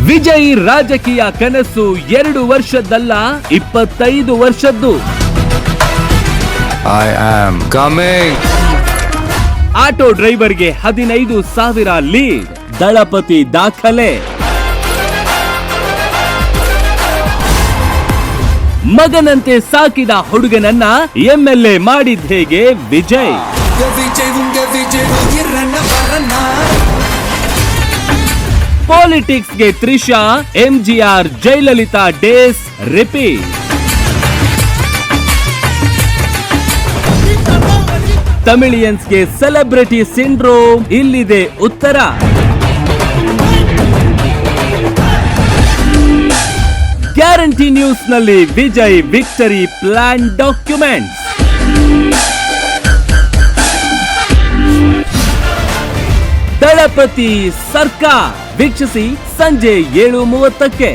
ವಿಜಯ್ ರಾಜಕೀಯ ಕನಸು 2 ವರ್ಷದ್ದಲ್ಲ 25 ವರ್ಷದ್ದು. I am coming. ಆಟೋ ಡ್ರೈವರ್ಗೆ 15,000 ಲೀಡ್, ದಳಪತಿ ದಾಖಲೆ. ಮಗನಂತೆ ಸಾಕಿದ ಹುಡುಗನನ್ನ MLA ಮಾಡಿದ್ಹೇಗೆ ವಿಜಯ್. ಪಾಲಿಟಿಕ್ಸ್ಗೆ Trisha, MGR, Jayalalithaa days repeat. ತಮಿಳಿಯನ್ಸ್ಗೆ ಸೆಲೆಬ್ರಿಟಿ ಸಿಂಡ್ರೋಮ್, ಇಲ್ಲಿದೆ ಉತ್ತರ. ಗ್ಯಾರಂಟಿ ನ್ಯೂಸ್ ನಲ್ಲಿ ವಿಜಯ್ ವಿಕ್ಟರಿ ಪ್ಲಾನ್ ಡಾಕ್ಯುಮೆಂಟ್ಸ್. ದಳಪತಿ ಸರ್ಕಾರ ವೀಕ್ಷಿಸಿ ಸಂಜೆ 7:30ಕ್ಕೆ.